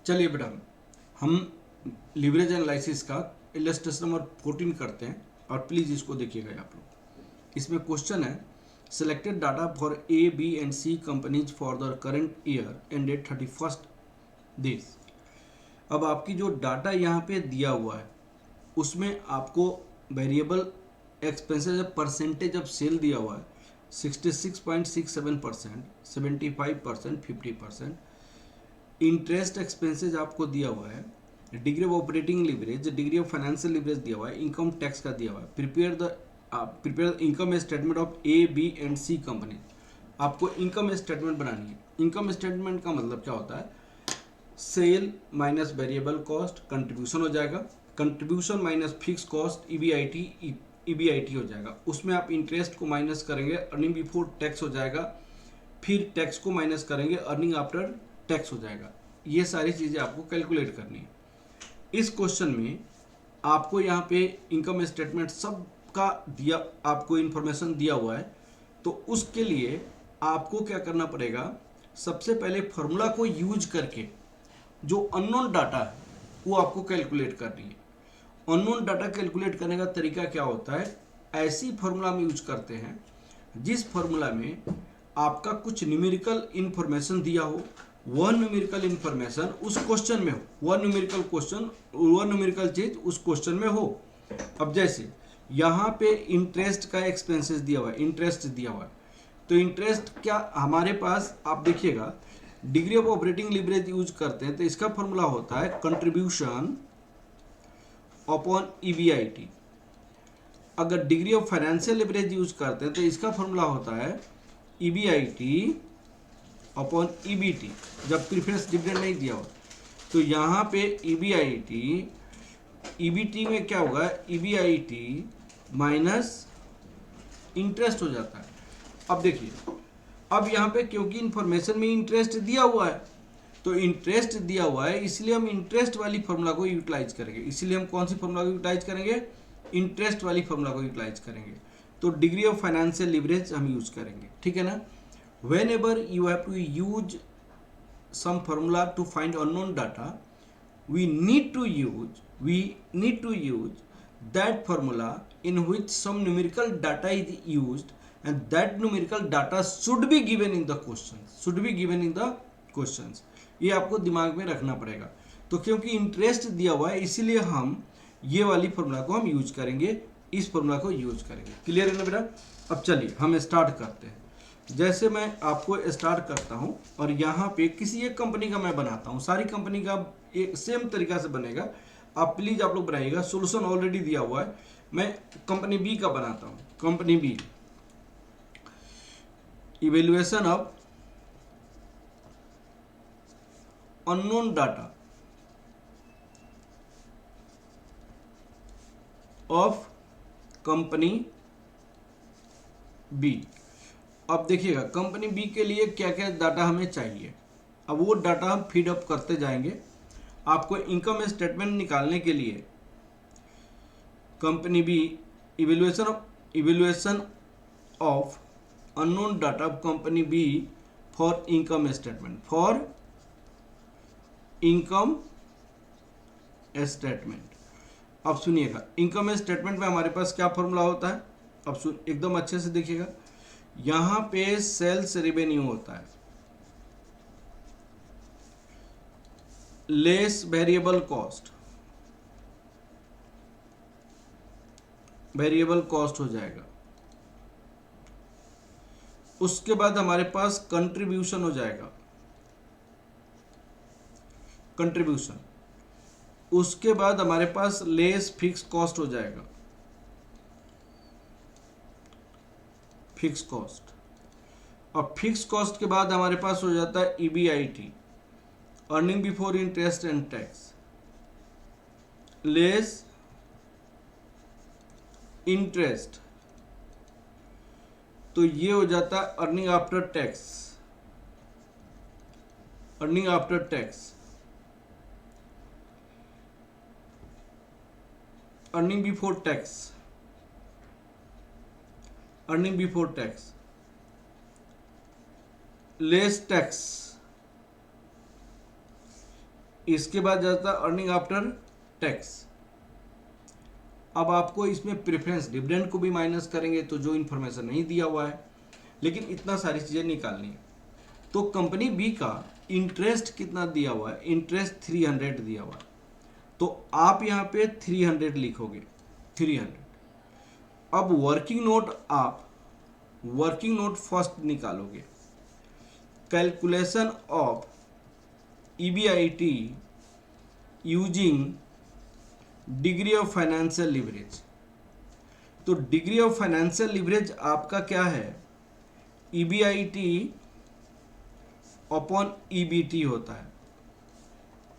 चलिए बेटा, हम लिवरेज एनालिसिस का इलस्ट्रेशन नंबर 14 करते हैं और प्लीज़ इसको देखिएगा आप लोग। इसमें क्वेश्चन है, selected data for A B and C companies for the current year ended 31st this. अब आपकी जो डाटा यहाँ पे दिया हुआ है उसमें आपको variable expenses percentage of sale दिया हुआ है 66.67%, 75%, 50%। इंटरेस्ट एक्सपेंसेस आपको दिया हुआ है, degree of operating leverage, degree of financial leverage दिया हुआ है, इनकम टैक्स का दिया हुआ है। Prepare income statement of A B and C company. आपको इनकम स्टेटमेंट बनानी है। इनकम स्टेटमेंट का मतलब क्या होता है? Sale minus variable cost contribution हो जाएगा, contribution minus fix cost EBIT हो जाएगा। उसमें आप इंटरेस्ट को माइनस करेंगे, अर्निंग बिफोर टैक्स हो जाएगा, फिर टैक्स को माइनस करेंगे, अर्निंग आफ्टर टैक्स हो जाएगा। ये सारी चीज़ें आपको कैलकुलेट करनी है। इस क्वेश्चन में आपको यहाँ पे इनकम स्टेटमेंट सब का दिया, आपको इन्फॉर्मेशन दिया हुआ है। तो उसके लिए आपको क्या करना पड़ेगा? सबसे पहले फॉर्मूला को यूज करके जो अननोन डाटा है वो आपको कैलकुलेट करनी है। अननोन डाटा कैलकुलेट करने का तरीका क्या होता है? ऐसी फॉर्मूला में यूज करते हैं जिस फॉर्मूला में आपका कुछ न्यूमेरिकल इंफॉर्मेशन दिया हो, वह न्यूमेरिकल इंफॉर्मेशन उस क्वेश्चन में हो, वह न्यूमेरिकल चीज उस क्वेश्चन में हो। अब जैसे यहाँ पे इंटरेस्ट का एक्सपेंसेस दिया हुआ है, इंटरेस्ट दिया हुआ है, तो इंटरेस्ट क्या हमारे पास, आप देखिएगा degree of operating leverage use करते हैं तो इसका फॉर्मूला होता है कंट्रीब्यूशन अपॉन ईबीआईटी। अगर degree of financial leverage use करते हैं तो इसका फॉर्मूला होता है ईबीआईटी अपॉन ईबीटी, जब प्रीफरेंस डिविडेंड नहीं दिया हो। तो यहाँ पे ईबीआईटी, ईबीटी में क्या होगा? ईबीआईटी माइनस इंटरेस्ट हो जाता है। अब देखिए, अब यहाँ पे क्योंकि इंफॉर्मेशन में इंटरेस्ट दिया हुआ है, तो इंटरेस्ट दिया हुआ है इसलिए हम इंटरेस्ट वाली फॉर्मूला को यूटिलाइज करेंगे। इसलिए हम कौन सी फॉर्मूला को यूटिलाइज करेंगे? इंटरेस्ट वाली फॉर्मूला को यूटिलाइज करेंगे। तो डिग्री ऑफ फाइनेंशियल लिवरेज हम यूज करेंगे, ठीक है ना। whenever you have to use some formula to find unknown data, we need to use that formula in which some numerical data is used, and that numerical data should be given in the questions. ये आपको दिमाग में रखना पड़ेगा। तो क्योंकि interest दिया हुआ है इसीलिए हम ये वाली फॉर्मूला को हम यूज करेंगे, इस फॉर्मूला को यूज करेंगे। क्लियर है ना बेटा? अब चलिए हम स्टार्ट करते हैं। जैसे मैं आपको स्टार्ट करता हूं और यहाँ पे किसी एक कंपनी का मैं बनाता हूं, सारी कंपनी का एक सेम तरीका से बनेगा। आप प्लीज आप लोग बनाइएगा, सोल्यूशन ऑलरेडी दिया हुआ है। मैं कंपनी बी का बनाता हूं। Company B, evaluation of unknown data of company B. अब देखिएगा कंपनी बी के लिए क्या क्या डाटा हमें चाहिए। अब वो डाटा हम फीड अप करते जाएंगे। आपको इनकम स्टेटमेंट निकालने के लिए company B, evaluation of unknown data of company B for income statement, for income statement. अब सुनिएगा, इनकम स्टेटमेंट में हमारे पास क्या फॉर्मूला होता है? अब एकदम अच्छे से देखिएगा, यहां पे सेल्स रेवेन्यू होता है less variable cost, variable cost हो जाएगा। उसके बाद हमारे पास कंट्रीब्यूशन हो जाएगा, कंट्रीब्यूशन। उसके बाद हमारे पास लेस फिक्स कॉस्ट हो जाएगा, फिक्स कॉस्ट। और फिक्स कॉस्ट के बाद हमारे पास हो जाता है EBIT, earning before interest and tax, less interest. तो ये हो जाता है earning after tax, earning after tax. Earning before tax, earning before tax, less tax, इसके बाद जाता है अर्निंग आफ्टर टैक्स। अब आपको इसमें प्रेफरेंस डिविडेंड को भी माइनस करेंगे, तो जो इन्फॉर्मेशन नहीं दिया हुआ है, लेकिन इतना सारी चीज़ें निकालनी है। तो कंपनी बी का इंटरेस्ट कितना दिया हुआ है, इंटरेस्ट 300 दिया हुआ है, तो आप यहाँ पे 300 लिखोगे, 300। अब वर्किंग नोट, आप वर्किंग नोट फर्स्ट निकालोगे, calculation of EBIT using degree of financial leverage. तो डिग्री ऑफ फाइनेंशियल लिवरेज आपका क्या है, EBIT अपॉन EBT होता है।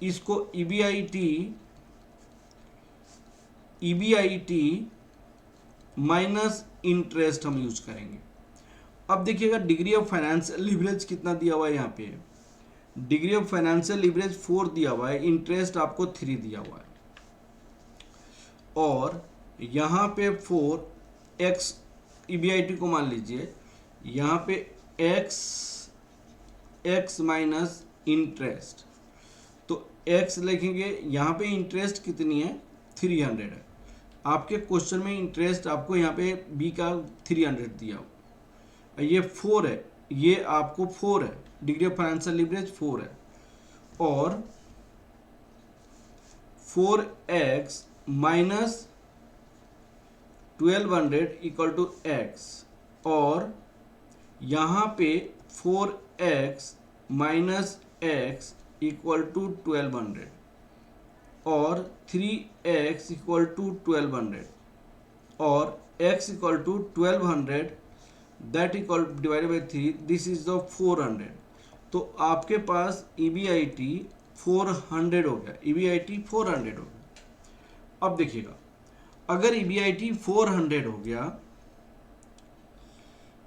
इसको EBIT माइनस इंटरेस्ट हम यूज करेंगे। अब देखिएगा डिग्री ऑफ फाइनेंशियल लिवरेज कितना दिया हुआ है, यहाँ पे डिग्री ऑफ फाइनेंशियल लिवरेज 4 दिया हुआ है, इंटरेस्ट आपको 3 दिया हुआ है, और यहाँ पे 4x EBIT को मान लीजिए, यहाँ पे x माइनस इंटरेस्ट, तो x लिखेंगे, यहाँ पे इंटरेस्ट कितनी है, 300 है। आपके क्वेश्चन में इंटरेस्ट आपको यहाँ पे b का 300 दिया हो, ये 4 है, ये आपको 4 है, डिग्री ऑफ फाइनेंशियल लिवरेज 4 है, और 4x minus 1200 equal to x, और यहाँ पे 4x minus x equal to 1200, और 3x इक्वल टू 1200, और x equal to 1200 that equal divided by 3, this is the 400। तो आपके पास EBIT 400 हो गया, EBIT 400 हो गया। अब देखिएगा, अगर EBIT 400 हो गया,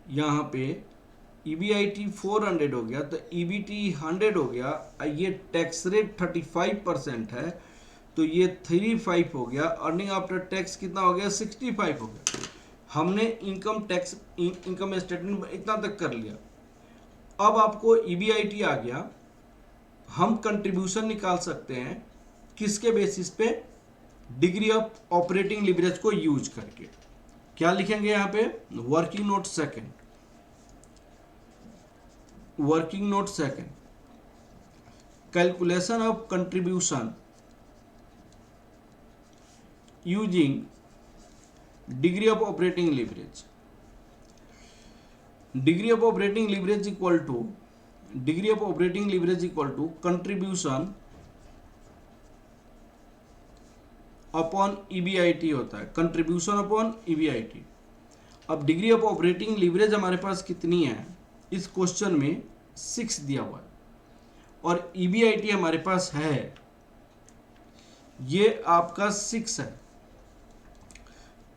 यहाँ पे EBIT 400 हो गया, तो EBT 100 हो गया, ये टैक्स रेट 35% है, तो ये 35 हो गया, अर्निंग आफ्टर टैक्स कितना हो गया, 65 हो गया। हमने इनकम स्टेटमेंट इतना तक कर लिया। अब आपको EBIT आ गया, हम कंट्रीब्यूशन निकाल सकते हैं किसके बेसिस पे, डिग्री ऑफ ऑपरेटिंग लिवरेज को यूज करके। क्या लिखेंगे यहाँ पे, working note second, working note second, calculation of contribution using degree of operating leverage. Degree of operating leverage equal to, degree of operating leverage equal to contribution upon EBIT होता है, contribution upon EBIT। अब degree of operating leverage हमारे पास कितनी है, इस question में 6 दिया हुआ है, और EBIT हमारे पास है, ये आपका 6 है।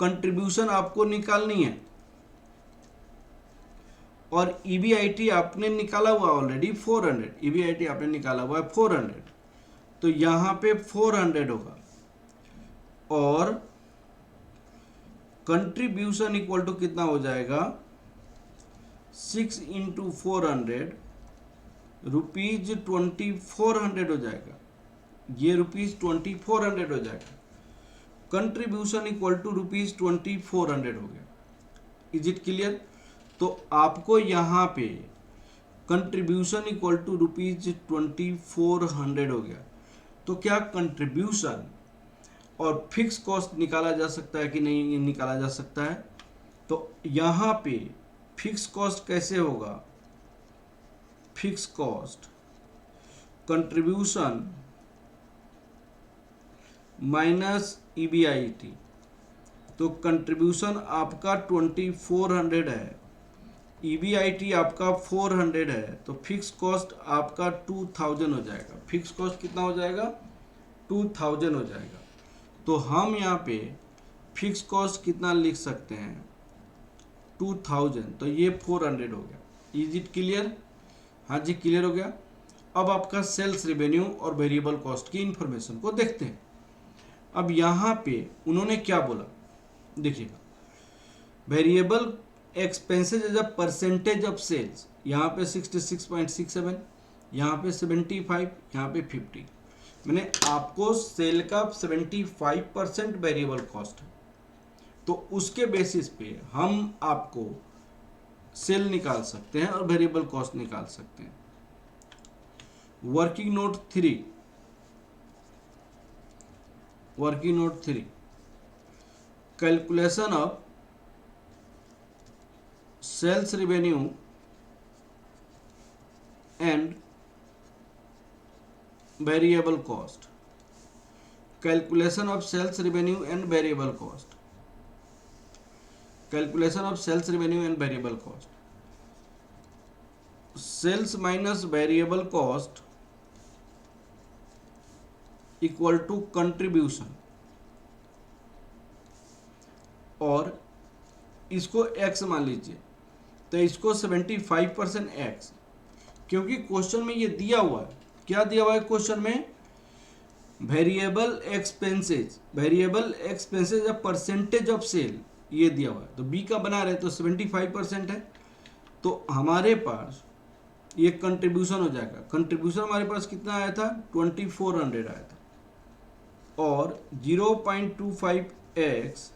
कंट्रीब्यूशन आपको निकालनी है, और EBIT आपने निकाला हुआ ऑलरेडी 400, EBIT आपने निकाला हुआ है 400, तो यहाँ पे 400 होगा, और कंट्रीब्यूशन इक्वल टू कितना हो जाएगा, 6 इंटू 400 रुपीज 2400 हो जाएगा, ये रुपीज 2400 हो जाएगा। कंट्रीब्यूशन इक्वल टू रुपीज 2400 हो गया। Is it clear? तो आपको यहाँ पे कंट्रीब्यूशन इक्वल टू रुपीज 2400 हो गया। तो क्या कंट्रीब्यूशन और फिक्स कॉस्ट निकाला जा सकता है कि नहीं निकाला जा सकता है? तो यहाँ पे फिक्स कॉस्ट कैसे होगा, fix cost contribution minus EBIT। तो कंट्रीब्यूशन आपका 2400 है, EBIT आपका 400 है, तो फिक्स कॉस्ट आपका 2000 हो जाएगा। फिक्स कॉस्ट कितना हो जाएगा, 2000 हो जाएगा। तो हम यहाँ पे फिक्स कॉस्ट कितना लिख सकते हैं, 2000, तो ये 400 हो गया। Is it clear? हाँ जी, क्लियर हो गया। अब आपका सेल्स रेवेन्यू और वेरिएबल कॉस्ट की इंफॉर्मेशन को देखते हैं। अब यहाँ पे उन्होंने क्या बोला, देखिएगा, variable expenses as a percentage of sales, यहाँ पे 66.67, यहाँ पे 75, यहाँ पे 50। मैंने आपको सेल का 75% वेरिएबल कॉस्ट है, तो उसके बेसिस पे हम आपको सेल निकाल सकते हैं और वेरिएबल कॉस्ट निकाल सकते हैं। Working note 3, working note 3, calculation of sales revenue and variable cost, calculation of sales revenue and variable cost, calculation of sales revenue and variable cost. Sales minus variable cost equal to contribution, और इसको x मान लीजिए, तो इसको 75% x, क्योंकि question में ये दिया हुआ है, क्या दिया हुआ है क्वेश्चन में, वेरिएबल एक्सपेंसेज, वेरिएबल एक्सपेंसेज या परसेंटेज ऑफ सेल ये दिया हुआ है, तो b का बना रहे तो 75% है, तो हमारे पास ये कंट्रीब्यूशन हो जाएगा। कंट्रीब्यूशन हमारे पास कितना आया था, 2400 आया था, और 0.25x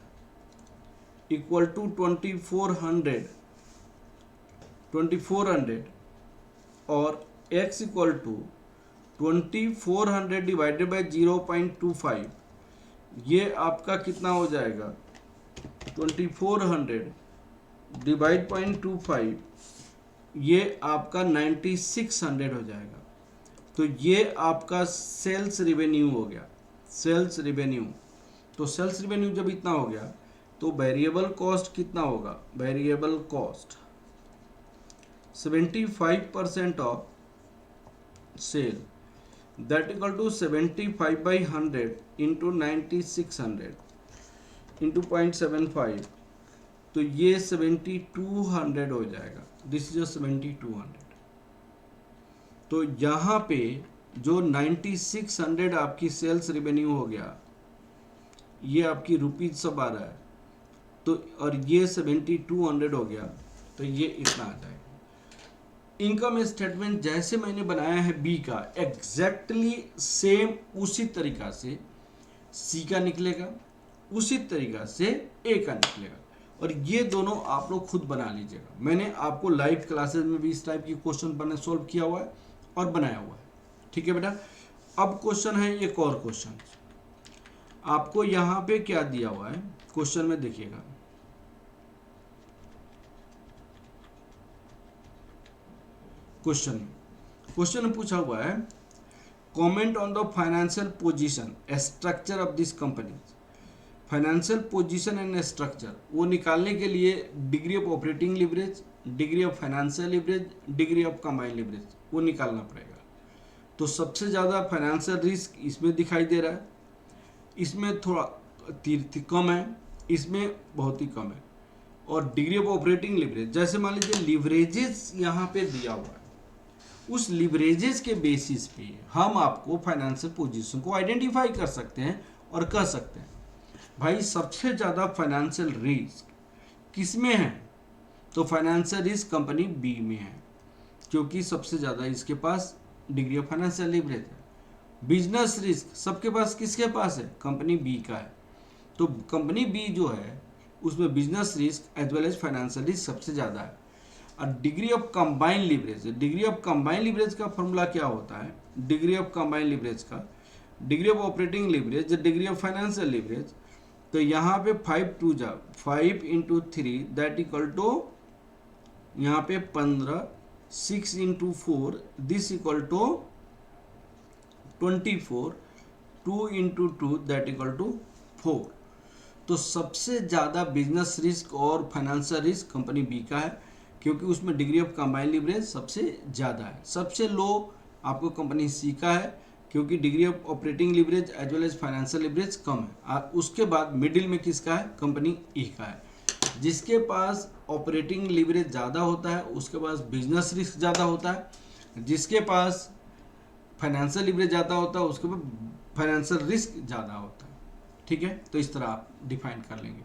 इक्वल टू 2400 और x equal to 2400 divided by 0.25, ये आपका कितना हो जाएगा, 2400 डिवाइड 0.25, ये आपका 9600 हो जाएगा। तो ये आपका सेल्स रिवेन्यू हो गया, सेल्स रिवेन्यू। तो सेल्स रिवेन्यू जब इतना हो गया तो वेरिएबल कॉस्ट कितना होगा, variable cost 75% of sale, that equal to 75/100 into 9600 into 0.75, तो ये 7200 हो जाएगा। This is 7200। तो यहाँ पे जो 9600 आपकी सेल्स रेवेन्यू हो गया, ये आपकी रुपीज सब आ रहा है, तो और ये 7200 हो गया, तो ये इतना आ जाएगा। इनकम स्टेटमेंट जैसे मैंने बनाया है बी का, एग्जैक्टली सेम उसी तरीका से सी का निकलेगा, उसी तरीका से ए का निकलेगा, और ये दोनों आप लोग खुद बना लीजिएगा। मैंने आपको लाइव क्लासेस में भी इस टाइप की क्वेश्चन बने सोल्व किया हुआ है और बनाया हुआ है। ठीक है बेटा, अब क्वेश्चन है एक और क्वेश्चन, आपको यहाँ पे क्या दिया हुआ है क्वेश्चन में, देखिएगा क्वेश्चन में पूछा हुआ है, comment on the financial position structure of this company. Financial position and structure वो निकालने के लिए degree of operating leverage, degree of financial leverage, degree of combined leverage वो निकालना पड़ेगा। तो सबसे ज़्यादा फाइनेंशियल रिस्क इसमें दिखाई दे रहा है, इसमें थोड़ा कम है, इसमें बहुत ही कम है। और डिग्री ऑफ ऑपरेटिंग लिवरेज, जैसे मान लीजिए लिवरेजेस यहाँ पे दिया हुआ है, उस लिवरेजेस के बेसिस पे हम आपको फाइनेंशियल पोजीशन को आइडेंटिफाई कर सकते हैं और कह सकते हैं भाई सबसे ज़्यादा फाइनेंशियल रिस्क किस में है, तो फाइनेंशियल रिस्क कंपनी बी में है, क्योंकि सबसे ज़्यादा इसके पास डिग्री ऑफ फाइनेंशियल लिवरेज है। बिजनेस रिस्क सबके पास किसके पास है, कंपनी बी का है। तो कंपनी बी जो है उसमें business risk as well as financial risk सबसे ज़्यादा है। और degree of combined leverage, degree of combined leverage का फॉर्मूला क्या होता है, डिग्री ऑफ कंबाइंड लिवरेज का, degree of operating leverage, degree of financial leverage. तो यहाँ पे 5 इंटू 3 दैट इक्वल टू यहाँ पे 15, 6 into 4 this equal to 24, 2 into 2 that equal to 4। तो सबसे ज़्यादा बिजनेस रिस्क और फाइनेंशियल रिस्क कंपनी बी का है, क्योंकि उसमें डिग्री ऑफ कंबाइंड लिवरेज सबसे ज़्यादा है। सबसे लो आपको कंपनी सी का है, क्योंकि degree of operating leverage as well as financial leverage कम है। और उसके बाद मिडिल में किसका है, कंपनी ई का है। जिसके पास ऑपरेटिंग लिवरेज ज़्यादा होता है उसके पास बिजनेस रिस्क ज़्यादा होता है, जिसके पास फाइनेंशियल लिवरेज ज़्यादा होता है उसके पास फाइनेंशियल रिस्क ज़्यादा होता है। ठीक है, तो इस तरह आप डिफाइन कर लेंगे।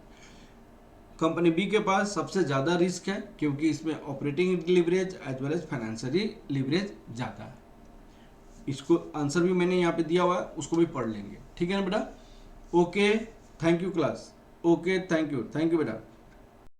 कंपनी बी के पास सबसे ज़्यादा रिस्क है, क्योंकि इसमें operating leverage as well as financial leverage ज़्यादा है। इसको आंसर भी मैंने यहाँ पे दिया हुआ है, उसको भी पढ़ लेंगे। ठीक है ना बेटा? Okay, thank you class. Okay, thank you बेटा।